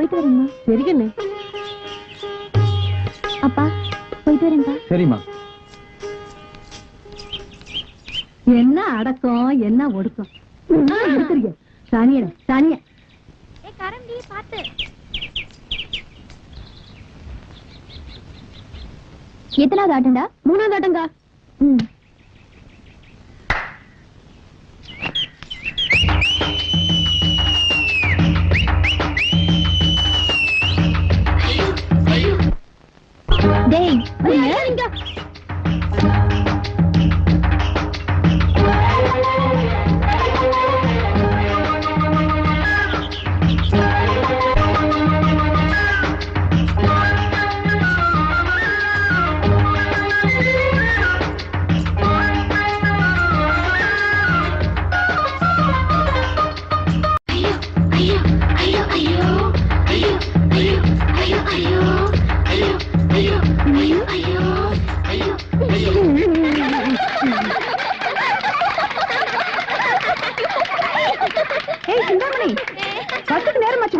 போயிட்டு வரேம்மா. சரிங்கண்ணே. அப்பா போயிட்டு வரேன்ப்பா. சரிம்மா. என்ன அடக்கம் என்ன ஒடுக்கம் எடுத்துருங்க. சாணியட சாணிய கரண்டி பாத்து. எத்தனாவது ஆட்டம்டா? 3வது ஆட்டம்டா. டேய் இங்க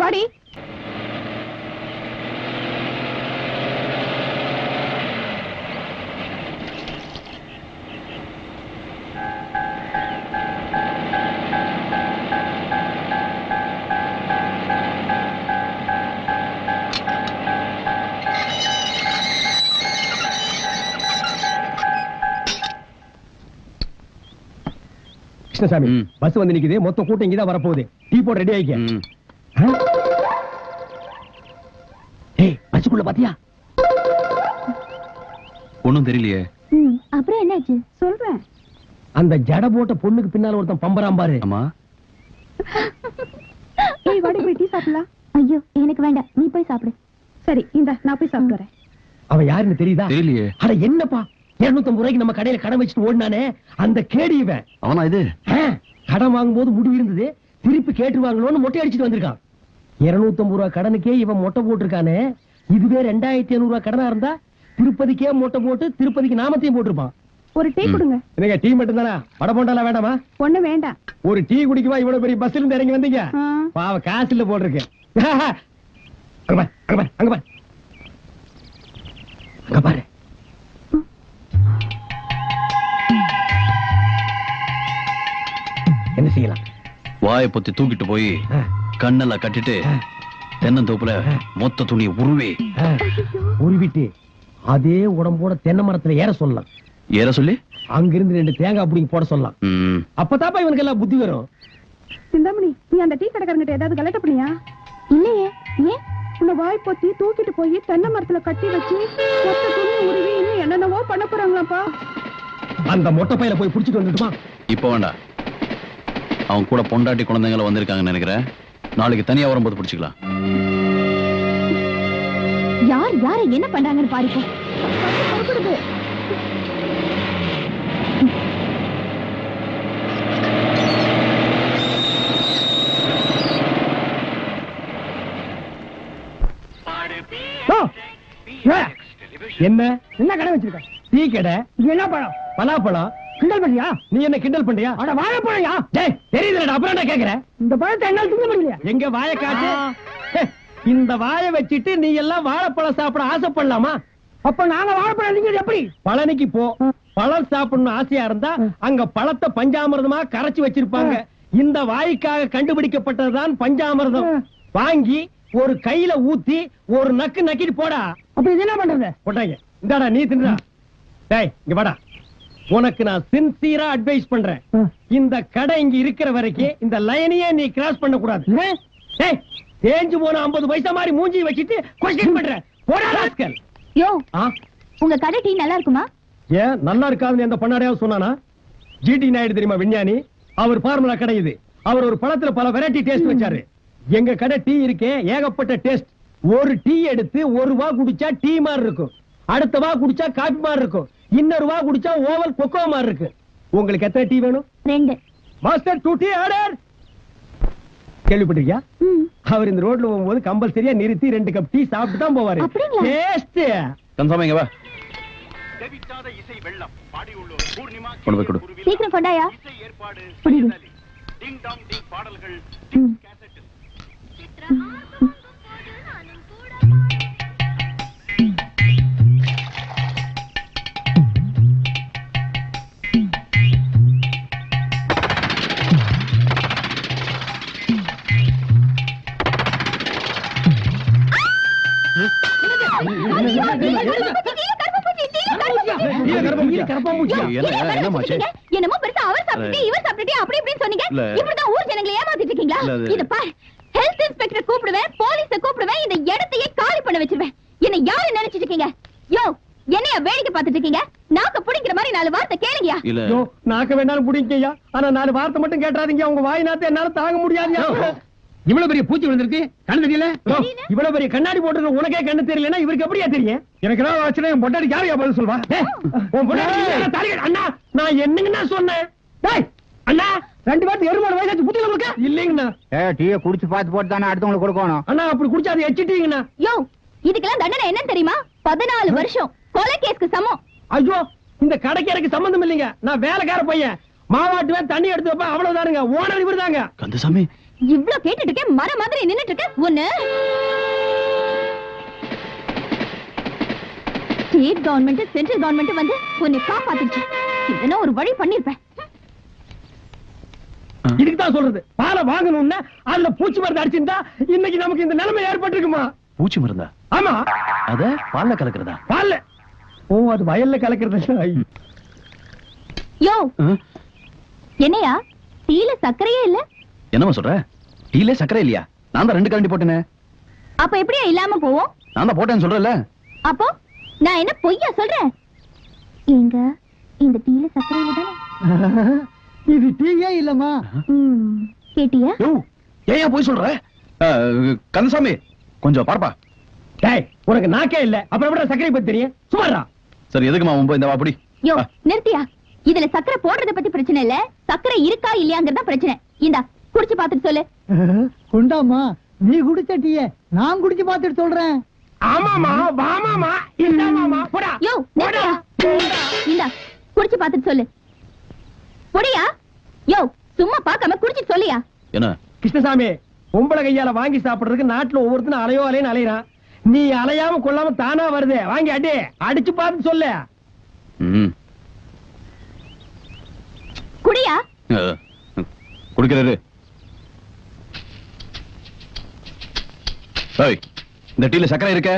வாடி. கிருஷ்ணசாமி பஸ் வந்து நிக்குது. மொத்த கூட்டம் இங்கதான் வரப்போகுது. டீ போட ரெடி ஆயிக்க. பஸ்ஸுக்குள்ள பாத்தியா? ஒண்ணும் தெரியலையே. அப்புறம் என்னாச்சு சொல்றேன். அந்த ஜட போட்ட பொண்ணுக்கு பின்னால ஒருத்தன் பம்பராம் பாரு. ஆமா. ஏய் வாடி போய் டீ சாப்பிடலாம். ஐயோ எனக்கு வேண்டாம், நீ போய் சாப்பிடு. சரி இந்த நான் போய் சாப்பிட்டு வரேன். அவன் யாருன்னு தெரியுதா? தெரியலையே. அட என்னப்பா 250 ரூபாய்க்கு நம்ம கடையில கடன் வச்சுட்டு ஓடினானே அந்த கேடி இவன். அவனா இது? கடன் வாங்கும்போது முடிவு இருந்தது, திருப்பி கேட்டுருவாங்களோன்னு மொட்டை அடிச்சுட்டு வந்திருக்கான். 250 ரூபாய் கடனுக்கே இவன் மொட்டை போட்டிருக்கானே. இதுவே 2500 ரூபாய் கடனா இருந்தா திருப்பதிக்கே மொட்டை போட்டு திருப்பதிக்கு நாமத்தையும் போட்டிருப்பான். ஒரு டீ கொடுங்க. என்னங்க டீ மட்டும் தானா? வடை போண்டாலாம் வேண்டாமா? ஒண்ணு வேண்டாம். ஒரு டீ குடிக்குவா இவ்வளவு பெரிய பஸ்ல இருந்து இறங்கி வந்தீங்க? பாவ காசு இல்ல போட்டிருக்கேன். அங்க பாரு. என்ன செய்யலாம்? வாயை பொத்தி தூக்கிட்டு போய் கண்ணெல்லாம் கட்டிட்டு தென்னந்தோப்புல மொத்த துணியை உருவிட்டு அதே உடம்போட தென்னை மரத்துல ஏற சொல்லலாம். ஏற சொல்லி அங்கிருந்து 2 தேங்காய் பிடிங்கி போட சொல்லலாம். அப்பதாப்பா இவனுக்கு எல்லாம் புத்தி வரும். சிந்தாமணி நீ அந்த டீ கடைக்காரங்கிட்ட ஏதாவது கலட்ட பண்ணியா? இல்லையே. ஏன்? உன்னை வாய் பொத்தி தூக்கிட்டு போய் தென்னை மரத்துல கட்டி வச்சு மொத்த துணி உருவி இன்னும் என்னென்னவோ பண்ண போறாங்களாப்பா. அந்த மொட்டை பையில போய் புடிச்சிட்டு வந்துட்டுமா? இப்ப வேண்டாம். அவன் கூட பொண்டாட்டி குழந்தைங்கள வந்திருக்காங்கன்னு நினைக்கிறேன். நாளைக்கு தனியா வரும்போது பிடிச்சிக்கலாம். யார் யார என்ன பண்றாங்கன்னு பாருங்க. என்ன என்ன கடை வச்சிருக்க? டீ கடை. என்ன பழம்? பலாப்பழம். கிண்டல் பண்றியா? நீ என்ன கிண்டல் பண்றியா? அட வாழைப்பழம்யா. டேய் தெரியுதுடா, அப்புறம் நான் கேக்குறேன். இந்த பழத்தை என்னால திங்க முடியல. எங்க வாயை காட்டு. இந்த வாயை வச்சிட்டு நீ எல்லாம் வாழைப்பழம் சாப்பிட ஆசைப்படலாமா? அப்ப நாங்க வாழைப்பழம் திங்கிறது எப்படி? பழனிக்கு போ. பழம் சாப்பிடணும் ஆசையா இருந்தா அங்க பழத்தை பஞ்சாமிர்தமா கரைச்சு வச்சிருப்பாங்க. இந்த வாய்க்காக கண்டுபிடிக்கப்பட்டதுதான் பஞ்சாமிர்தம். வாங்கி ஒரு கையில ஊத்தி ஒரு நக்கு நக்கிட்டு போடா. அப்ப இது என்ன பண்றது? போட்டாங்க. இந்தாடா நீ தின்றா. டேய் இங்க வாடா. உனக்கு நான் சின்சியரா அட்வைஸ் பண்றேன். இந்த கடை இங்க இருக்கிற வரைக்கும் இந்த லைனையே நீ கிராஸ் பண்ண கூடாது. டேய் தேஞ்சு போன 50 பைசா மாதிரி மூஞ்சி வச்சிட்டு கொஸ்டின் பண்ற. போடா ராஸ்கல். யோ உங்க கடை டீ நல்லா இருக்குமா? ஏன் நல்லா இருக்காதுன்னு எந்த பண்ணாடையாவது சொன்னானா? ஜிடி நாயுடு தெரியுமா விஞ்ஞானி? அவர் ஃபார்முலா கடை இது. அவர் ஒரு பழத்துல பல வெரைட்டி டேஸ்ட் வச்சாரு. எங்க கடை டீ இருக்கே ஏகப்பட்ட டேஸ்ட். ஒரு டீ எடுத்து 1 ரூபா குடிச்சா டீ மாதிரி இருக்கும், அடுத்த வா குடிச்சா காபி மாதிரி இருக்கும், இன்னொரு வா குடிச்சா ஓவல் கொக்கோ மாதிரி இருக்கு. உங்களுக்கு எத்தனை டீ வேணும்? 2. Master 2 tea order. கேள்விப்பட்டிருக்கியா? அவர் இந்த ரோட்ல போகும்போது கம்பல்சரியா நிறுத்தி 2 கப் டீ சாப்பிட்டு தான் போவாரு. Taste confirm. இங்க வா. இசை வெள்ளம் பாடி உள்ளோர் பூர்ணிமா கொண்டு போய் கொடு. சீக்கிரம் கொண்டாயா. இசை ஏற்பாடு டிங் டாங் டிங் பாடல்கள் கேசட். என்னமோ பெருசா அவர் சாப்பிட்டு இவர் சாப்பிட்டு அப்படி இப்படின்னு சொன்னீங்க. இப்படிதான் ஊர் ஜனங்களை ஏமாத்திட்டு இருக்கீங்களா? இது பாரு, ஹெல்த் இன்ஸ்பெக்டர் கூப்பிடுவேன், போலீஸ கூப்பிடுவேன், இந்த இடத்தையே காலி பண்ண வச்சிருவேன். என்ன யாரு நினைச்சிட்டு இருக்கீங்க? யோ, என்னைய வேடிக்கை பார்த்துட்டு இருக்கீங்க? நாக்க புடிக்கிற மாதிரி 4 வார்த்தை கேளுங்கயா. யோ, நாக்க வேணாலும் புடிங்கய்யா, ஆனா 4 வார்த்தை மட்டும் கேட்றாதீங்க. உங்க வாய் நாத்த என்னால தாங்க முடியாதுயா. இவ்வளவு பெரிய பூச்சி விழுந்திருக்கு, கண்ணு தெரியல? இவ்வளவு பெரிய கண்ணாடி போட்டு உனக்கே கண்ணு தெரியலன்னா இவருக்கு எப்படியா தெரியும்? எனக்கு ஏதாவது ஆச்சுன்னா என் பொண்டாடி யாரையா பதில் சொல்வா? உன் பொண்டாட்டி அண்ணா, நான் என்னங்கண்ணா சொன்னேன்? டேய் அண்ணா, 2 பேருக்கு 7 வயசாச்சு, புத்தியில கொடுக்க இல்லைங்கண்ணா. டீயை குடிச்சு பார்த்து போட்டு தானே அடுத்தவங்களுக்கு கொடுக்கணும். அண்ணா அப்படி குடிச்சா அதை எச்சிட்டீங்கண்ணா. யோ, இதுக்கெல்லாம் தண்டனை என்ன தெரியுமா? 14 வருஷம் கொலை கேஸ்க்கு சமம். ஐயோ, இந்த கடைக்கு எனக்கு சம்பந்தம் இல்லைங்க. நான் வேலைக்கார பையன், மாவாட்டுவேன், தண்ணி எடுத்து வைப்பேன், அவ்வளவுதானுங்க. ஓனர் இவரு தாங்க. கந்தசாமி, இவ்ளோ கேட்டுட்டு இருக்க, மர மாதிரி நின்னுட்டு இருக்க. ஒண்ணு ஸ்டேட் கவர்மெண்ட் சென்ட்ரல் கவர்மெண்ட் வந்து உன்னை காப்பாத்துச்சு. இதெல்லாம் ஒரு வழி பண்ணிருப்பேன். இதுக்கு தான் சொல்றது, பாலை வாங்கணும்னா அதுல பூச்சி மருந்து அடிச்சிருந்தா இன்னைக்கு நமக்கு இந்த நிலைமை ஏற்பட்டிருக்குமா? பூச்சி மருந்தா? ஆமா, அத பால்ல கலக்குறதா? பால்ல. ஓ, அது வயல்ல கலக்கிறது. யோ, என்னையா டீல சர்க்கரையே இல்ல? என்னமா சொல்ற? டீல சக்கரை இல்லையா? நான் தான் 2 கரண்டி போட்டேனே. அப்ப எப்படியா இல்லாம போவோம்? நான் தான் போட்டேன்னு சொல்றேன்ல. அப்போ நான் என்ன பொய்யா சொல்றேன்? எங்க இந்த டீல சர்க்கரை இல்ல? இது டீயே இல்லம்மா. கேட்டியா? ஏன் போய் சொல்ற? கந்தசாமி, கொஞ்சம் பார்ப்பா. டேய், உனக்கு நாக்கே இல்ல, அப்புறம் எப்படி சர்க்கரை பத்தி தெரியும்? சும்மாடா. சரி, எதுக்குமா உன் இந்த வாப்படி? யோ, நிறுத்தியா. இதுல சர்க்கரை போடுறத பத்தி பிரச்சனை இல்ல, சர்க்கரை இருக்கா இல்லையாங்கறத பிரச்சனை. இந்தா குடிச்சு பாத்துட்டு சொல்லு. குண்டாமா, நீ குடிச்ச டீயை நான் குடிச்சு பார்த்துட்டு சொல்றேன். ஆமாமா, வாமாமா, இந்தாமாமா, போடா. யோ, நிறுத்தியா. இந்தா குடிச்சு பாத்துட்டு சொல்லு. போடியா. யோ, சும்மா பார்க்காம குடிச்சிட்டு சொல்லியா. என்ன கிருஷ்ணசாமி, பொம்பளை கையால வாங்கி சாப்பிடுறதுக்கு நாட்டுல ஒவ்வொருத்தனும் அலையோ அலைன்னு அலையறான். நீ அலையாம கொள்ளாம தானா வருது. வாங்கி அடிச்சு பார்த்து சொல்லு. குடியா. குடிக்கிறது. இந்த டீல சக்கரை இருக்க?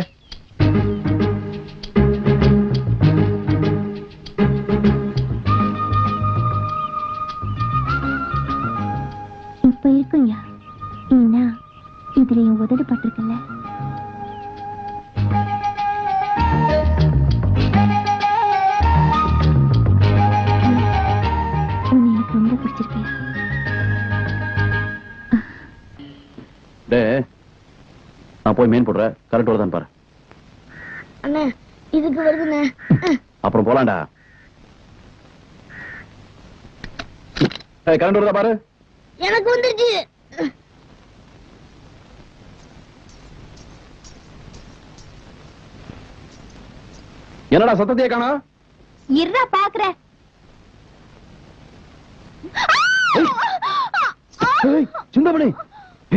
இப்ப இருக்குயா. ஏன்னா இதுல என் உதடு பட்டிருக்குல்ல. உன்னை எனக்கு ரொம்ப பிடிச்சிருக்கியா? நான் போய் மீன் போடுறேன், கரெக்ட் வருதான் பாரு. அண்ணா, இதுக்கு வருதுண்ணே. அப்புறம் போலாம்டா. கரண்ட் வருதா பாரு. எனக்கு வந்துருச்சு. என்னடா சத்தத்தையே காணா? இருடா பாக்குறேன். சிந்தாமணி,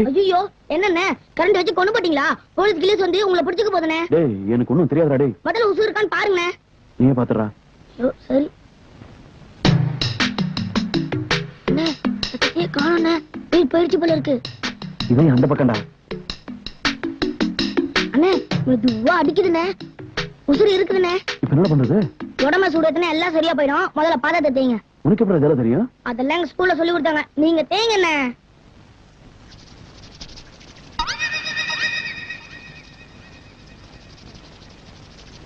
ஐயோ, என்னண்ணே கரண்ட் வச்சு கொண்டு போட்டீங்களா? போலீஸ் கிளீஸ் வந்து உங்களை பிடிச்சுக்க போதுனே. டேய், எனக்கு ஒண்ணும் தெரியாதுடா. டேய், முதல்ல உசு இருக்கான்னு பாருங்கண்ணே. நீயே பாத்துறா. சரி அண்ணே, சத்தத்தையே காணோண்ணே. போயிடுச்சு போல இருக்கு. இதே அந்த பக்கம்டா. அண்ணே, மெதுவா அடிக்குதுண்ணே. உசுறு இருக்குதுண்ணே. இப்ப என்ன பண்றது? உடம்ப சூடத்துனா எல்லாம் சரியா போயிடும். முதல்ல பாதத்தை தேங்க. உனக்கு எப்படி இதெல்லாம் தெரியும்? அதெல்லாம் எங்க ஸ்கூல்ல சொல்லி கொடுத்தாங்க. நீங்க தேங்கண்ணே.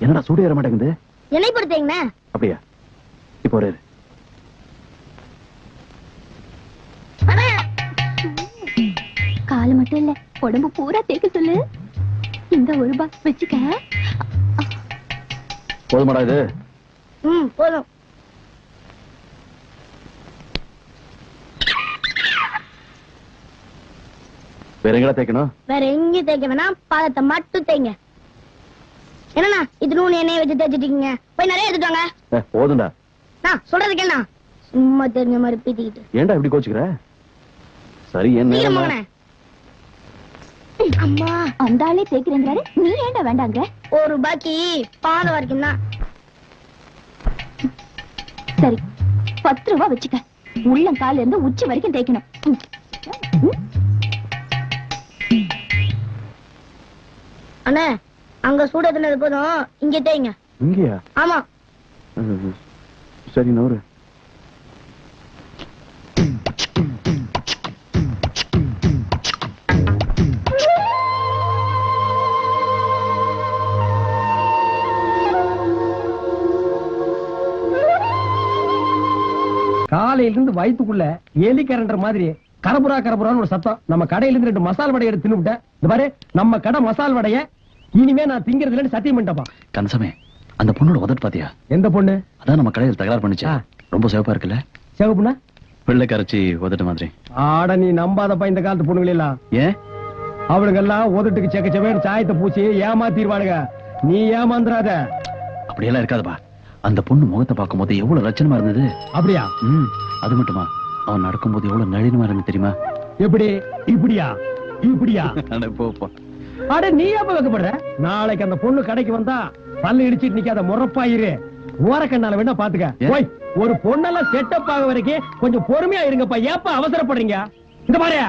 என்னடா சூடு ஏற மாட்டேங்குது? எண்ணெய் படுத்தீங்கண்ணே. அப்படியா? இப்போ ஒரு கால மட்டும் இல்ல, உடம்பு பூரா தேக்க சொல்லு. இந்த ஒரு பாக்ஸ் வச்சுக்க. போதுமாடா இது? போதும். வேற எங்கடா தேய்க்கணும்? வேற எங்கேயும் தேய்க்க வேணாம், பாதத்தை மட்டும் தேய்ங்க. என்னண்ணா இது நூனு எண்ணெய் வச்சு தேய்ச்சிட்டீங்க? போய் நிறைய எடுத்துட்டு வாங்க. போதும்டா. நான் சொல்றது கேளா, சும்மா தெரிஞ்ச மாதிரி பீத்திக்கிட்டு. ஏன்டா இப்படி கோச்சுக்கிற? சரி, என்ன அம்மா, அந்த ஆளே தேய்க்கிறேங்கிறாரு, நீ ஏன்டா வேண்டாங்க? ஒரு பாக்கி பாத வரைக்கும் தான். சரி, 10 ரூபா வச்சுக்க. உள்ளங்கால இருந்து உச்சி வரைக்கும் தேய்க்கணும். அண்ணே, அங்க சூட தின்னது போதும் இங்க தேய்ங்க. இங்கயா? ஆமா. சரி நவரு. காலையில இருந்து வயித்துக்குள்ள எலி கரண்டர் மாதிரி கரபுரா கரபுரான்னு ஒரு சத்தம். நம்ம கடையில இருந்து 2 மசால் வடை எடுத்து தின்னுட்டேன். இந்த பாரு, நம்ம கடை மசால் வடைய இனிமே நான் திங்கிறது இல்லன்னு சத்தியம் பண்ணிட்டப்பா. கன்சமே, அந்த பொண்ணோட உதட்டு பாத்தியா? எந்த பொண்ணு? அதான் நம்ம கடையில் தகராறு பண்ணுச்சு. ரொம்ப சிவப்பா இருக்குல்ல? சிவப்புனா வெள்ளை கரைச்சி உதட்டு மாதிரி. ஆட நீ நம்பாதப்பா இந்த காலத்து பொண்ணுங்கள எல்லாம். ஏன்? அவளுங்க எல்லாம் உதட்டுக்கு செக்க செவேன்னு சாயத்தை பூச்சி ஏமாத்திடுவாளுங்க. நீ ஏமாந்துறாத. அப்படியெல்லாம் இருக்காதுப்பா. அந்த பொண்ணு முகத்தை பார்க்கும் போது எவ்வளவு லட்சணமா இருந்தது. அப்படியா? அது மட்டுமா, அவன் நடக்கும்போது எவ்வளவு நளினமா இருந்து தெரியுமா? எப்படி? இப்படியா? இப்படியா? போப்பா. அட நீ எப்ப வைக்கப்படுற? நாளைக்கு அந்த பொண்ணு கடைக்கு வந்தா பல்லு இடிச்சிட்டு நிக்காத, முறப்பாயிரு. ஓரக்கண்ணால வேணா பாத்துக்க. போய் ஒரு பொண்ணெல்லாம் செட்டப் ஆக வரைக்கும் கொஞ்சம் பொறுமையா இருங்கப்பா. ஏப்பா அவசரப்படுறீங்க? இந்த பாரு,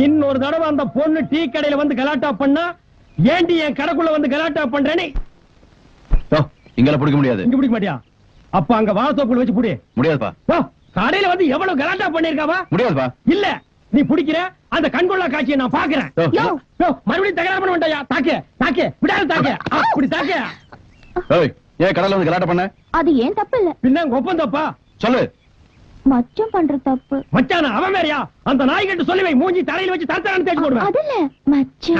இன்னொரு தடவை அந்த பொண்ணு டீ கடையில வந்து கலாட்டா பண்ணா, ஏண்டி என் கடைக்குள்ள வந்து கலாட்டா பண்றேன்னு இங்கெல்லாம் பிடிக்க முடியாது. இங்க பிடிக்க மாட்டியா? அப்ப அங்க வாழைத்தோப்புல வச்சு புடி. முடியாதுப்பா. கடையில வந்து எவ்வளவு கலாட்டா பண்ணிருக்காவா? முடியாதுப்பா. இல்ல, நீ பிடிக்கிற அந்த கண்கொள்ளா காட்சியை நான் பாக்குறேன். மறுபடியும் தகராறு பண்ண வேண்டாயா? தாக்கு தாக்கு, விடாது தாக்கு, அப்படி தாக்கு. ஏன் கடல வந்து கலாட்ட பண்ண? அது ஏன் தப்பு இல்ல. பின்ன ஒப்பம் தப்பா? சொல்லு. மச்சம் பண்ற தப்பு. மச்சான அவன் வேறயா? அந்த நாய்கிட்ட சொல்லி வை, மூஞ்சி தரையில வச்சு தரத்தரான்னு தேடி போடுவேன். அது இல்ல, மச்சம்.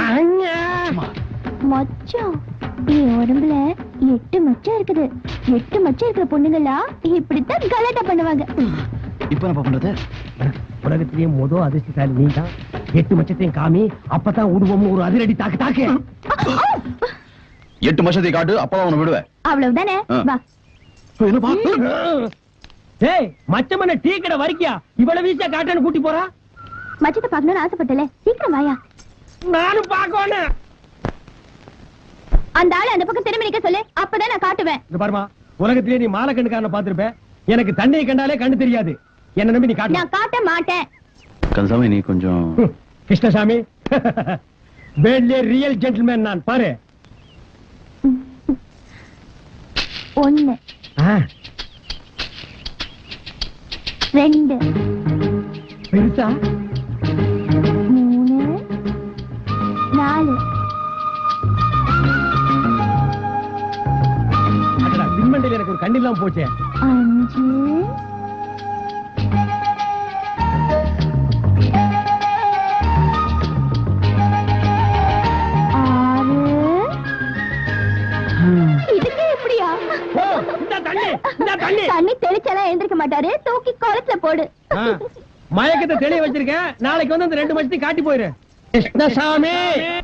மச்சம், என் உடம்புல 8 மச்சம் இருக்குது. 8 மச்சம் இருக்கிற பொண்ணுங்களா இப்படித்தான் கலாட்டா பண்ணுவாங்க. இப்ப என்ன பண்றது? உலகத்திலேயே மொதல் அதிர்ஷ்டசாலி நீ தான். 8 மச்சத்தையும் காமி, அப்பதான் உடுவோம் ஒரு அதிரடி தாக்கு தாக்கு. 8 மச்சத்தை காட்டு, அப்பதான் உன்னை விடுவேன். அவ்வளவுதானே? வா. ஏய், மச்சமன டீ கடை வரைக்கியா இவ்வளவு வீசா காட்டன்னு கூட்டி போறா? மச்சத்தை பார்க்கணும்னு ஆசைப்பட்டல, சீக்கிரம் வாயா. நானும் பாக்கணும். அந்த ஆளு அந்த பக்கம் திரும்பி நிக்க சொல்லு, அப்பதான் நான் காட்டுவேன். இந்த பாருமா, உலகத்திலே நீ மாலை கண்ணுக்காரன பாத்திருப்ப. எனக்கு தண்ணியை கண்டாலே கண்ணு தெரியாது. என்ன நம்பி நீ காட்டு. நான் காட்ட மாட்டேன். கன்சாமி, நீ கொஞ்சம். கிருஷ்ணசாமி, வேட்லே ரியல் ஜென்டில்மேன் நான். பாரு. 1 2 பெருசா 3 4. அடடா, பின்மண்டையில எனக்கு ஒரு கண்ணில்லாம் போச்சே. 5 இதுக்கு எப்படியா? தண்ணி தெளிச்சாலாம் எழுந்திருக்க மாட்டாரு, தூக்கி குளத்துல போடு. மயக்கத்தை தெளிய வச்சிருக்கேன். நாளைக்கு வந்து அந்த 2 மச்சத்தையும் காட்டி போயிரு. கிருஷ்ணசாமி.